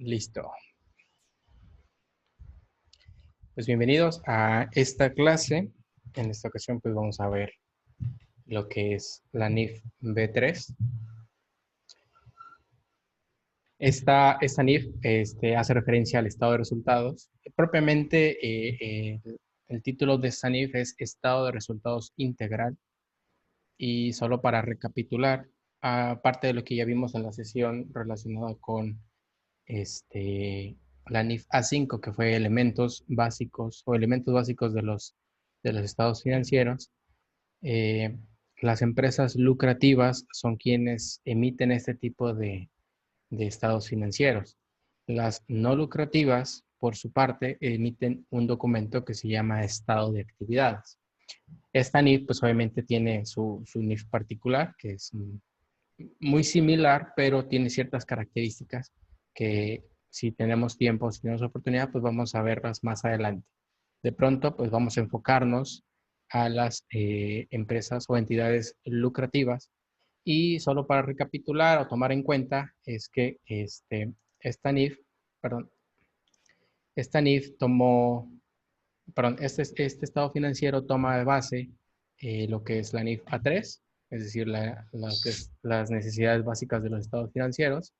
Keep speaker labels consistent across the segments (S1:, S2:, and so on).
S1: Listo. Pues bienvenidos a esta clase. En esta ocasión pues vamos a ver lo que es la NIF B3. Esta NIF hace referencia al estado de resultados. Propiamente el título de esta NIF es Estado de Resultados Integral. Y solo para recapitular, aparte de lo que ya vimos en la sesión relacionada con la NIF A5, que fue elementos básicos de los estados financieros. Las empresas lucrativas son quienes emiten este tipo de estados financieros. Las no lucrativas, por su parte, emiten un documento que se llama estado de actividades. Esta NIF, pues obviamente tiene su NIF particular, que es muy similar, pero tiene ciertas características que si tenemos tiempo, si tenemos oportunidad, pues vamos a verlas más adelante. De pronto, pues vamos a enfocarnos a las empresas o entidades lucrativas. Y solo para recapitular o tomar en cuenta es que esta NIF, perdón, esta NIF tomó, perdón, este estado financiero toma de base lo que es la NIF A3, es decir, las necesidades básicas de los estados financieros,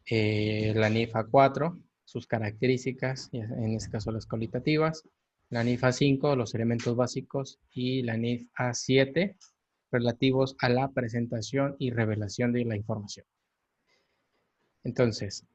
S1: la NIF A4, sus características, en este caso las cualitativas, la NIF A5, los elementos básicos, y la NIF A7, relativos a la presentación y revelación de la información. Entonces,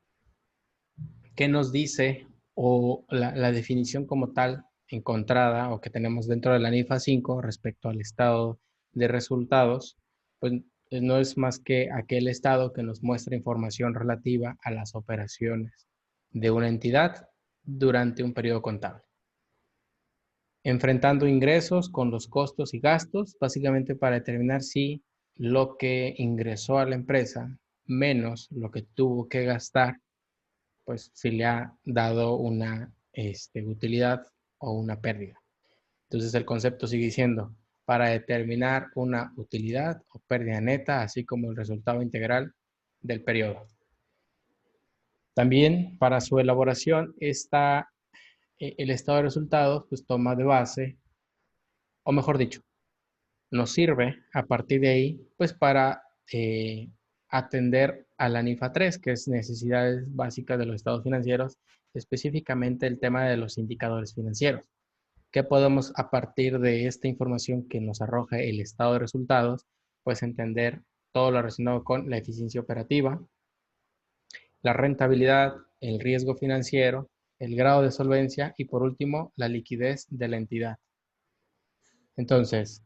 S1: ¿qué nos dice o la definición como tal encontrada o que tenemos dentro de la NIF A5 respecto al estado de resultados? Pues no es más que aquel estado que nos muestra información relativa a las operaciones de una entidad durante un periodo contable. Enfrentando ingresos con los costos y gastos, básicamente para determinar si lo que ingresó a la empresa menos lo que tuvo que gastar, pues si le ha dado una utilidad o una pérdida. Entonces el concepto sigue siendo para determinar una utilidad o pérdida neta, así como el resultado integral del periodo. También para su elaboración está el estado de resultados, pues toma de base, o mejor dicho, nos sirve a partir de ahí, pues para atender a la NIFA 3, que es necesidades básicas de los estados financieros, específicamente el tema de los indicadores financieros. ¿Qué podemos a partir de esta información que nos arroja el estado de resultados? Pues entender todo lo relacionado con la eficiencia operativa, la rentabilidad, el riesgo financiero, el grado de solvencia y por último la liquidez de la entidad. Entonces,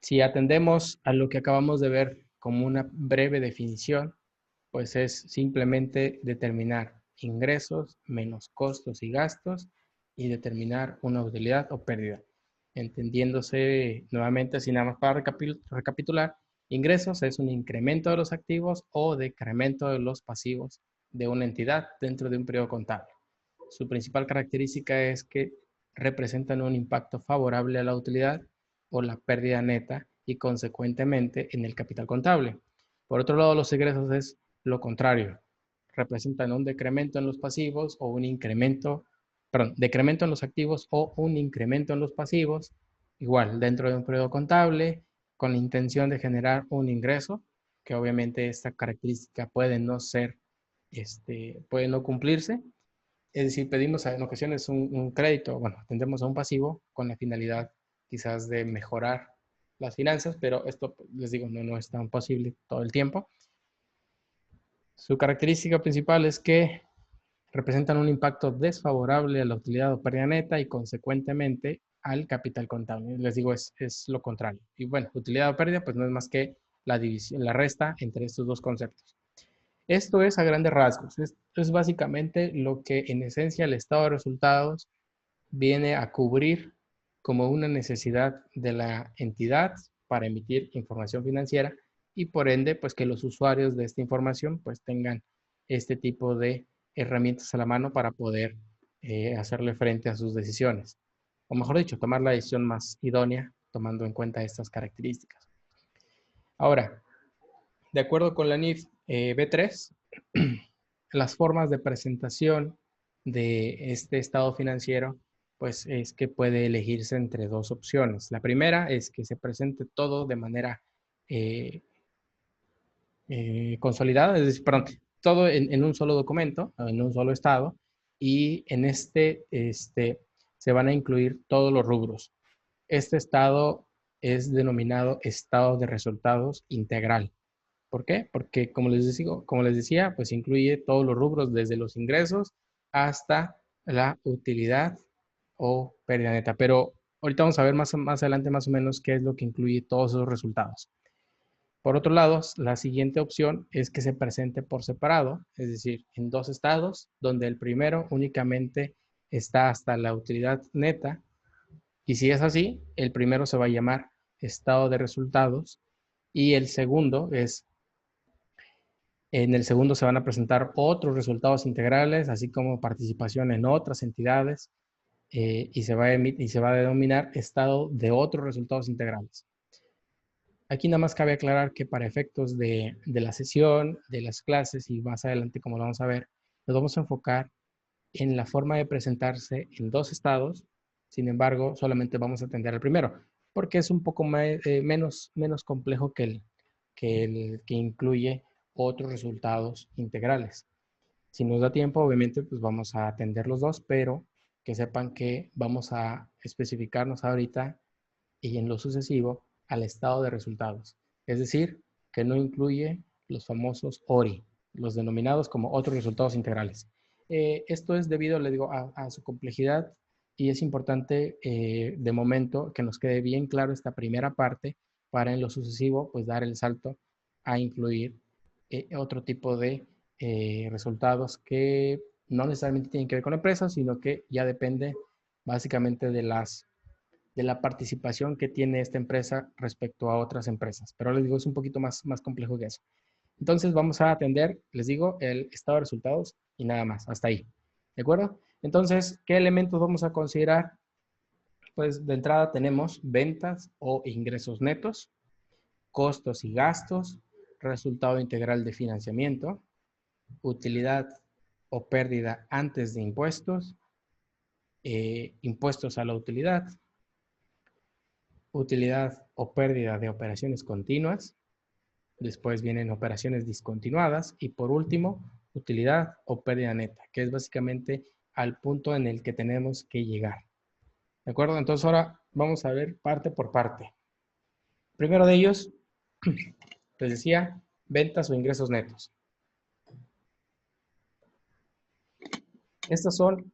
S1: si atendemos a lo que acabamos de ver como una breve definición, pues es simplemente determinar ingresos menos costos y gastos y determinar una utilidad o pérdida. Entendiéndose nuevamente, así nada más para recapitular, ingresos es un incremento de los activos o decremento de los pasivos de una entidad dentro de un periodo contable. Su principal característica es que representan un impacto favorable a la utilidad o la pérdida neta y consecuentemente en el capital contable. Por otro lado, los egresos es lo contrario. Representan un decremento en los pasivos o un incremento, perdón, decremento en los activos o un incremento en los pasivos, igual dentro de un periodo contable, con la intención de generar un ingreso, que obviamente esta característica puede no ser, puede no cumplirse. Es decir, pedimos en ocasiones un crédito, bueno, atendemos a un pasivo con la finalidad quizás de mejorar las finanzas, pero esto, les digo, no es tan posible todo el tiempo. Su característica principal es que representan un impacto desfavorable a la utilidad o pérdida neta y consecuentemente al capital contable. Les digo, es lo contrario. Y bueno, utilidad o pérdida, pues no es más que la división, la resta entre estos dos conceptos. Esto es a grandes rasgos. Es básicamente lo que en esencia el estado de resultados viene a cubrir como una necesidad de la entidad para emitir información financiera y por ende, pues que los usuarios de esta información pues tengan este tipo de herramientas a la mano para poder hacerle frente a sus decisiones. O mejor dicho, tomar la decisión más idónea tomando en cuenta estas características. Ahora, de acuerdo con la NIF B3, las formas de presentación de este estado financiero, pues es que puede elegirse entre dos opciones. La primera es que se presente todo de manera consolidada, es decir, perdón, todo en un solo documento, en un solo estado, y en este se van a incluir todos los rubros. Este estado es denominado estado de resultados integral. ¿Por qué? Porque como les decía, pues incluye todos los rubros desde los ingresos hasta la utilidad o pérdida neta. Pero ahorita vamos a ver más adelante más o menos qué es lo que incluye todos esos resultados. Por otro lado, la siguiente opción es que se presente por separado, es decir, en dos estados, donde el primero únicamente está hasta la utilidad neta. Y si es así, el primero se va a llamar estado de resultados y el segundo es, en el segundo se van a presentar otros resultados integrales, así como participación en otras entidades y se va a denominar estado de otros resultados integrales. Aquí nada más cabe aclarar que para efectos de la sesión, de las clases y más adelante como lo vamos a ver, nos vamos a enfocar en la forma de presentarse en dos estados. Sin embargo, solamente vamos a atender al primero, porque es un poco menos complejo que el que incluye otros resultados integrales. Si nos da tiempo, obviamente, pues vamos a atender los dos, pero que sepan que vamos a especificarnos ahorita y en lo sucesivo al estado de resultados. Es decir, que no incluye los famosos ORI, los denominados como otros resultados integrales. Esto es debido, le digo, a su complejidad y es importante de momento que nos quede bien claro esta primera parte para en lo sucesivo pues dar el salto a incluir otro tipo de resultados que no necesariamente tienen que ver con empresas, sino que ya depende básicamente de la participación que tiene esta empresa respecto a otras empresas. Pero les digo, es un poquito más complejo que eso. Entonces vamos a atender, les digo, el estado de resultados y nada más, hasta ahí. ¿De acuerdo? Entonces, ¿qué elementos vamos a considerar? Pues de entrada tenemos ventas o ingresos netos, costos y gastos, resultado integral de financiamiento, utilidad o pérdida antes de impuestos, impuestos a la utilidad o pérdida de operaciones continuas, después vienen operaciones discontinuadas y por último, utilidad o pérdida neta, que es básicamente al punto en el que tenemos que llegar. ¿De acuerdo? Entonces ahora vamos a ver parte por parte. Primero de ellos, les decía, ventas o ingresos netos. Estas son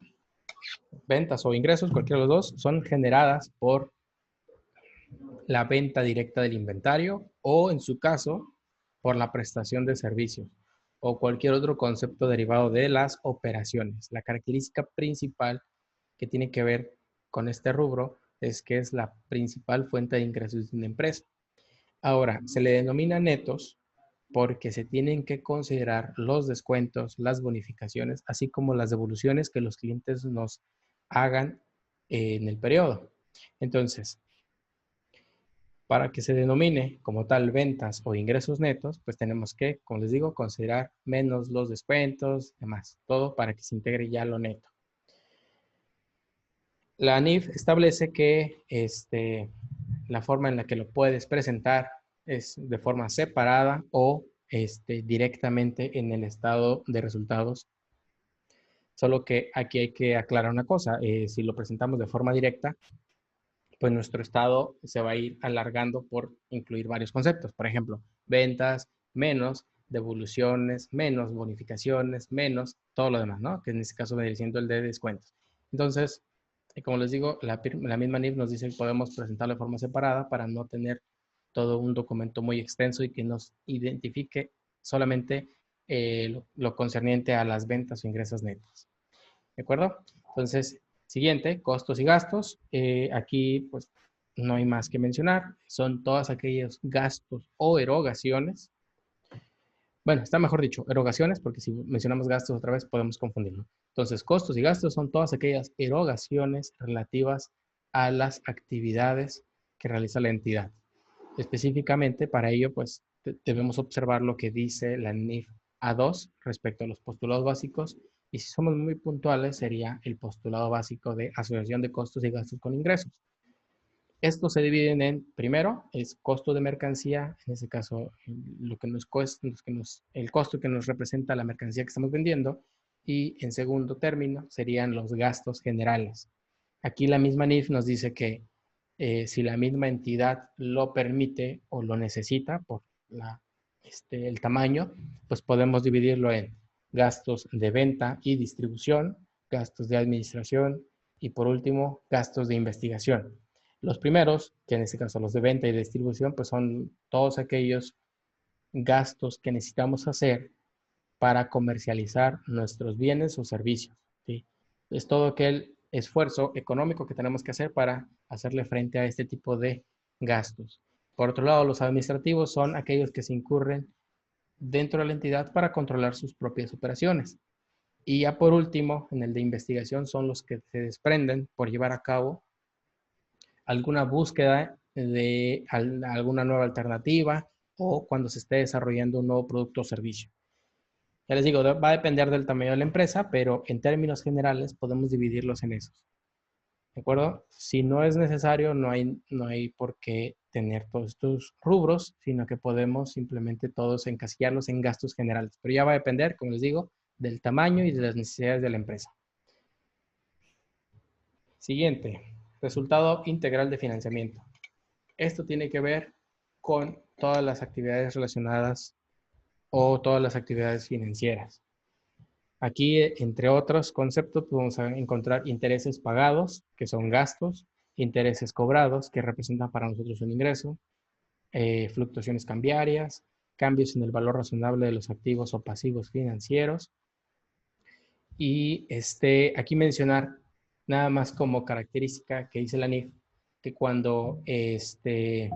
S1: ventas o ingresos, cualquiera de los dos, son generadas por la venta directa del inventario o, en su caso, por la prestación de servicios o cualquier otro concepto derivado de las operaciones. La característica principal que tiene que ver con este rubro es que es la principal fuente de ingresos de una empresa. Ahora, se le denomina netos porque se tienen que considerar los descuentos, las bonificaciones, así como las devoluciones que los clientes nos hagan en el periodo. Entonces, para que se denomine como tal ventas o ingresos netos, pues tenemos que, como les digo, considerar menos los descuentos, demás, todo para que se integre ya lo neto. La NIF establece que la forma en la que lo puedes presentar es de forma separada o directamente en el estado de resultados. Solo que aquí hay que aclarar una cosa, si lo presentamos de forma directa, pues nuestro estado se va a ir alargando por incluir varios conceptos. Por ejemplo, ventas menos, devoluciones menos, bonificaciones menos, todo lo demás, ¿no? Que en este caso viene siendo el de descuentos. Entonces, como les digo, la misma NIF nos dice que podemos presentarlo de forma separada para no tener todo un documento muy extenso y que nos identifique solamente lo concerniente a las ventas o ingresos netos. ¿De acuerdo? Entonces, siguiente, costos y gastos. Aquí, pues, no hay más que mencionar. Son todos aquellos gastos o erogaciones. Bueno, está mejor dicho, erogaciones, porque si mencionamos gastos otra vez podemos confundirlo. Entonces, costos y gastos son todas aquellas erogaciones relativas a las actividades que realiza la entidad. Específicamente para ello, pues debemos observar lo que dice la NIF A2 respecto a los postulados básicos, y si somos muy puntuales sería el postulado básico de asociación de costos y gastos con ingresos. Estos se dividen en, primero, es costo de mercancía, en este caso, lo que nos cuesta, el costo que nos representa la mercancía que estamos vendiendo, y en segundo término serían los gastos generales. Aquí la misma NIF nos dice que si la misma entidad lo permite o lo necesita por el tamaño, pues podemos dividirlo en gastos de venta y distribución, gastos de administración y por último, gastos de investigación. Los primeros, que en este caso los de venta y de distribución, pues son todos aquellos gastos que necesitamos hacer para comercializar nuestros bienes o servicios, ¿sí? Es todo aquel esfuerzo económico que tenemos que hacer para hacerle frente a este tipo de gastos. Por otro lado, los administrativos son aquellos que se incurren dentro de la entidad para controlar sus propias operaciones. Y ya por último, en el de investigación son los que se desprenden por llevar a cabo alguna búsqueda de alguna nueva alternativa o cuando se esté desarrollando un nuevo producto o servicio. Ya les digo, va a depender del tamaño de la empresa, pero en términos generales podemos dividirlos en esos. ¿De acuerdo? Si no es necesario, no hay por qué tener todos estos rubros, sino que podemos simplemente todos encasillarlos en gastos generales. Pero ya va a depender, como les digo, del tamaño y de las necesidades de la empresa. Siguiente, resultado integral de financiamiento. Esto tiene que ver con todas las actividades relacionadas o todas las actividades financieras. Aquí, entre otros conceptos, vamos a encontrar intereses pagados, que son gastos, intereses cobrados, que representan para nosotros un ingreso, fluctuaciones cambiarias, cambios en el valor razonable de los activos o pasivos financieros. Y aquí mencionar nada más como característica que dice la NIF, que cuando que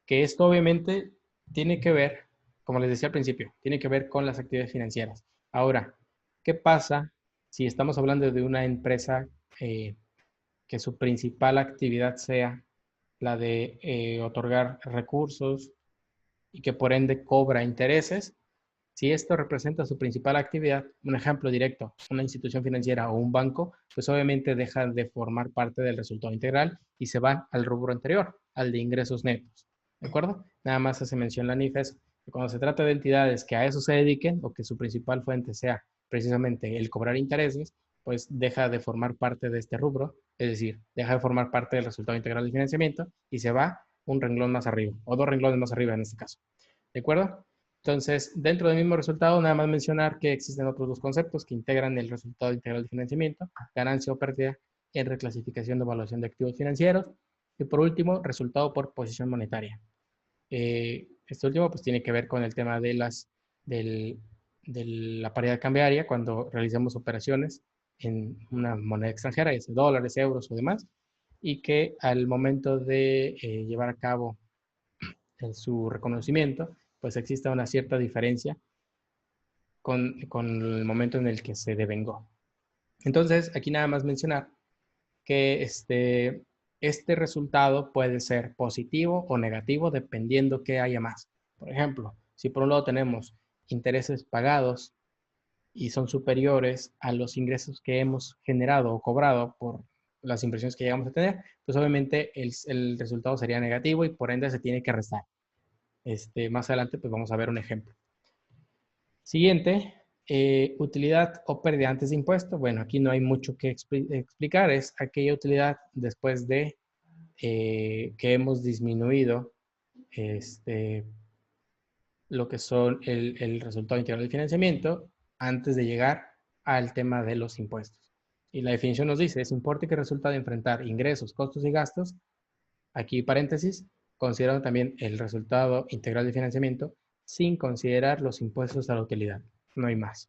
S1: esto obviamente tiene que ver, como les decía al principio, tiene que ver con las actividades financieras. Ahora, ¿qué pasa si estamos hablando de una empresa que su principal actividad sea la de otorgar recursos y que por ende cobra intereses? Si esto representa su principal actividad, un ejemplo directo, una institución financiera o un banco, pues obviamente deja de formar parte del resultado integral y se va al rubro anterior, al de ingresos netos. ¿De acuerdo? Nada más hace mención la NIFES que cuando se trata de entidades que a eso se dediquen o que su principal fuente sea precisamente el cobrar intereses, pues deja de formar parte de este rubro, es decir, deja de formar parte del resultado integral del financiamiento y se va un renglón más arriba, o dos renglones más arriba en este caso. ¿De acuerdo? Entonces, dentro del mismo resultado, nada más mencionar que existen otros dos conceptos que integran el resultado integral de financiamiento, ganancia o pérdida en reclasificación de evaluación de activos financieros, y por último, resultado por posición monetaria. Este último pues tiene que ver con el tema de de la paridad cambiaria cuando realizamos operaciones en una moneda extranjera, ya sea dólares, euros o demás, y que al momento de llevar a cabo en su reconocimiento, pues existe una cierta diferencia con el momento en el que se devengó. Entonces, aquí nada más mencionar que este resultado puede ser positivo o negativo dependiendo qué haya más. Por ejemplo, si por un lado tenemos intereses pagados y son superiores a los ingresos que hemos generado o cobrado por las inversiones que llegamos a tener, pues obviamente el resultado sería negativo y por ende se tiene que restar. Más adelante pues vamos a ver un ejemplo. Siguiente, utilidad o pérdida antes de impuesto. Bueno, aquí no hay mucho que explicar, es aquella utilidad después de que hemos disminuido lo que son el resultado integral del financiamiento antes de llegar al tema de los impuestos. Y la definición nos dice, es importe que resulta de enfrentar ingresos, costos y gastos, aquí paréntesis, considerando también el resultado integral de financiamiento sin considerar los impuestos a la utilidad. No hay más.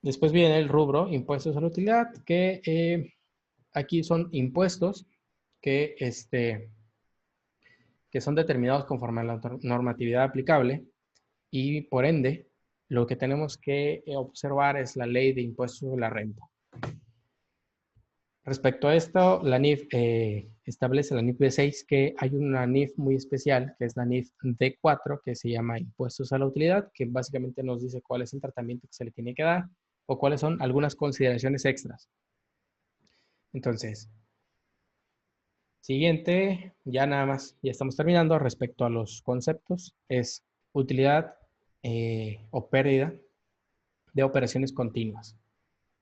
S1: Después viene el rubro impuestos a la utilidad, que aquí son impuestos que, que son determinados conforme a la normatividad aplicable y por ende lo que tenemos que observar es la ley de impuestos sobre la renta. Respecto a esto, la NIF establece, la NIF D6, que hay una NIF muy especial, que es la NIF D4, que se llama Impuestos a la Utilidad, que básicamente nos dice cuál es el tratamiento que se le tiene que dar o cuáles son algunas consideraciones extras. Entonces, siguiente, ya nada más, ya estamos terminando respecto a los conceptos, es utilidad o pérdida de operaciones continuas.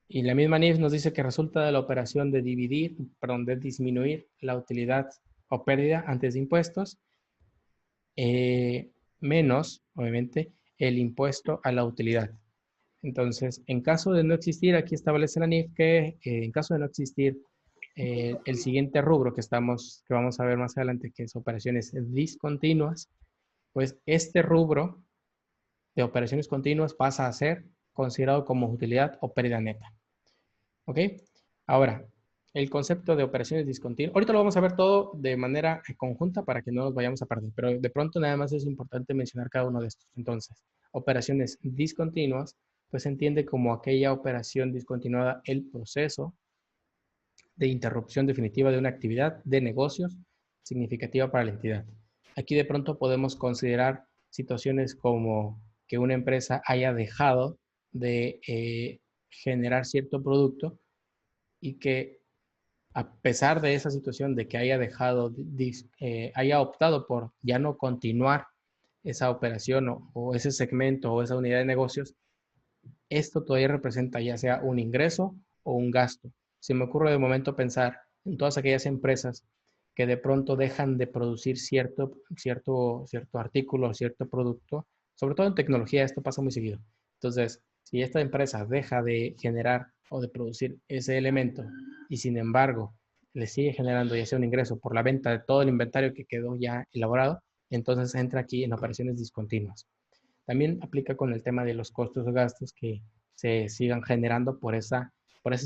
S1: Y la misma NIF nos dice que resulta de la operación de de disminuir la utilidad o pérdida antes de impuestos, menos, obviamente, el impuesto a la utilidad. Entonces, en caso de no existir, aquí establece la NIF que en caso de no existir el siguiente rubro que vamos a ver más adelante, que es operaciones discontinuas, pues este rubro de operaciones continuas pasa a ser considerado como utilidad o pérdida neta. ¿Ok? Ahora, el concepto de operaciones discontinuas. Ahorita lo vamos a ver todo de manera conjunta para que no nos vayamos a perder, pero de pronto nada más es importante mencionar cada uno de estos. Entonces, operaciones discontinuas, pues se entiende como aquella operación discontinuada, el proceso de interrupción definitiva de una actividad de negocios significativa para la entidad. Aquí de pronto podemos considerar situaciones como que una empresa haya dejado de generar cierto producto y que a pesar de esa situación de que haya haya optado por ya no continuar esa operación o ese segmento o esa unidad de negocios, esto todavía representa ya sea un ingreso o un gasto. Se me ocurre de momento pensar en todas aquellas empresas que de pronto dejan de producir cierto artículo, cierto producto, sobre todo en tecnología, esto pasa muy seguido. Entonces, si esta empresa deja de generar o de producir ese elemento y sin embargo le sigue generando ya sea un ingreso por la venta de todo el inventario que quedó ya elaborado, entonces entra aquí en operaciones discontinuas. También aplica con el tema de los costos o gastos que se sigan generando por ese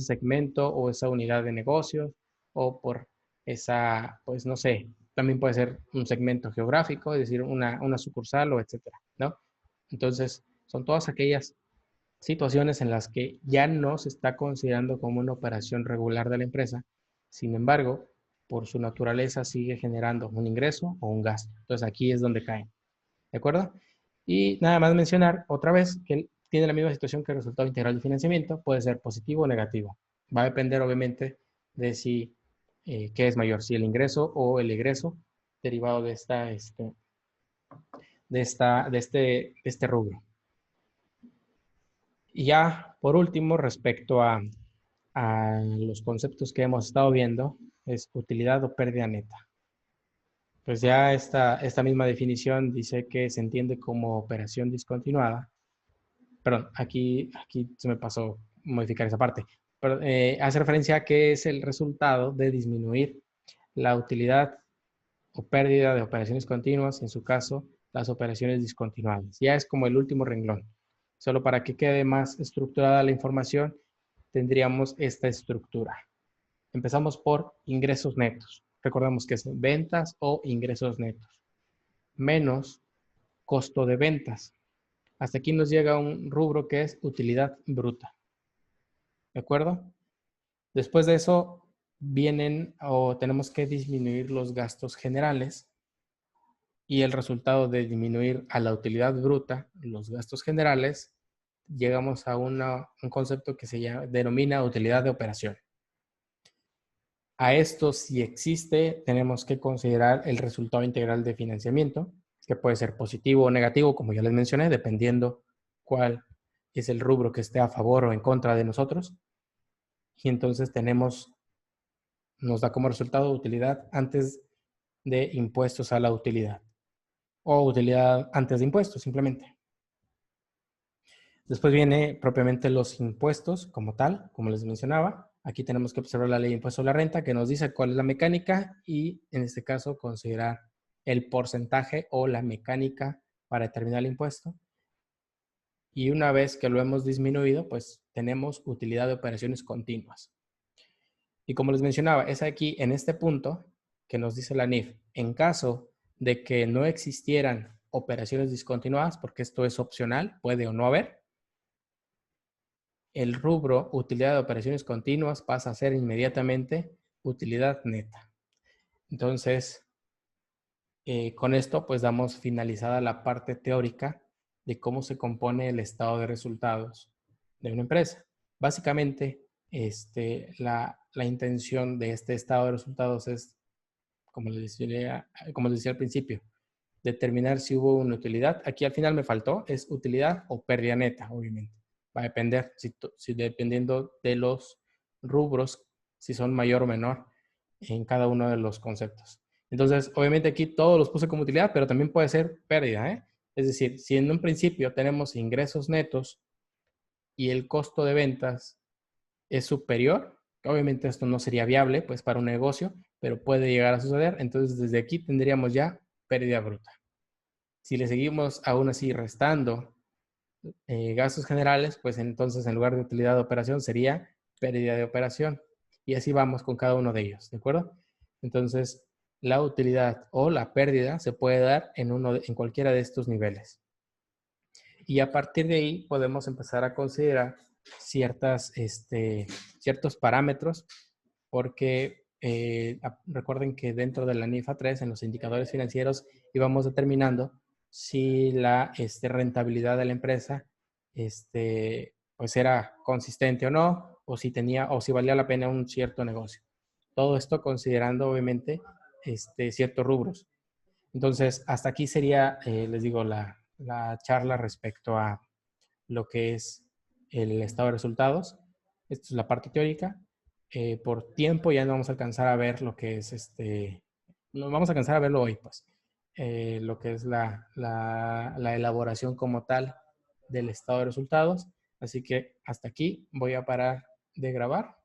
S1: segmento o esa unidad de negocios o por esa, pues no sé, también puede ser un segmento geográfico, es decir, una sucursal o etcétera, ¿no? Entonces, son todas aquellas situaciones en las que ya no se está considerando como una operación regular de la empresa, sin embargo, por su naturaleza sigue generando un ingreso o un gasto. Entonces, aquí es donde caen. ¿De acuerdo? Y nada más mencionar otra vez que tiene la misma situación que el resultado integral de financiamiento, puede ser positivo o negativo. Va a depender obviamente de si, qué es mayor, si el ingreso o el egreso derivado de este rubro. Y ya por último, respecto a los conceptos que hemos estado viendo, es utilidad o pérdida neta. Pues ya esta misma definición dice que se entiende como operación discontinuada. Perdón, aquí se me pasó modificar esa parte. Pero, hace referencia a que es el resultado de disminuir la utilidad o pérdida de operaciones continuas, en su caso, las operaciones discontinuadas. Ya es como el último renglón. Solo para que quede más estructurada la información, tendríamos esta estructura. Empezamos por ingresos netos. Recordemos que es ventas o ingresos netos, menos costo de ventas. Hasta aquí nos llega un rubro que es utilidad bruta. ¿De acuerdo? Después de eso vienen o tenemos que disminuir los gastos generales y el resultado de disminuir a la utilidad bruta los gastos generales, llegamos a un concepto que denomina utilidad de operación. A esto, si existe, tenemos que considerar el resultado integral de financiamiento, que puede ser positivo o negativo, como ya les mencioné, dependiendo cuál es el rubro que esté a favor o en contra de nosotros. Y entonces nos da como resultado utilidad antes de impuestos a la utilidad. O utilidad antes de impuestos, simplemente. Después viene propiamente los impuestos como tal, como les mencionaba. Aquí tenemos que observar la ley de impuesto a la renta que nos dice cuál es la mecánica y en este caso considerar el porcentaje o la mecánica para determinar el impuesto. Y una vez que lo hemos disminuido, pues tenemos utilidad de operaciones continuas. Y como les mencionaba, es aquí en este punto que nos dice la NIF, en caso de que no existieran operaciones discontinuadas, porque esto es opcional, puede o no haber, el rubro utilidad de operaciones continuas pasa a ser inmediatamente utilidad neta. Entonces, con esto pues damos finalizada la parte teórica de cómo se compone el estado de resultados de una empresa. Básicamente, la intención de este estado de resultados es, como les decía al principio, determinar si hubo una utilidad. Aquí al final me faltó, es utilidad o pérdida neta, obviamente. Va a depender, si dependiendo de los rubros, si son mayor o menor en cada uno de los conceptos. Entonces, obviamente aquí todos los puse como utilidad, pero también puede ser pérdida, ¿eh? Es decir, si en un principio tenemos ingresos netos y el costo de ventas es superior, obviamente esto no sería viable pues para un negocio, pero puede llegar a suceder. Entonces, desde aquí tendríamos ya pérdida bruta. Si le seguimos aún así restando gastos generales, pues entonces en lugar de utilidad de operación sería pérdida de operación. Y así vamos con cada uno de ellos, ¿de acuerdo? Entonces, la utilidad o la pérdida se puede dar en cualquiera de estos niveles. Y a partir de ahí podemos empezar a considerar ciertos parámetros, porque recuerden que dentro de la NIFA 3, en los indicadores financieros, íbamos determinando si la rentabilidad de la empresa pues era consistente o no, o si valía la pena un cierto negocio. Todo esto considerando, obviamente, ciertos rubros. Entonces, hasta aquí sería, les digo, la charla respecto a lo que es el estado de resultados. Esto es la parte teórica. Por tiempo ya no vamos a alcanzar a ver lo que es no vamos a alcanzar a verlo hoy, pues. Lo que es la elaboración como tal del estado de resultados. Así que hasta aquí voy a parar de grabar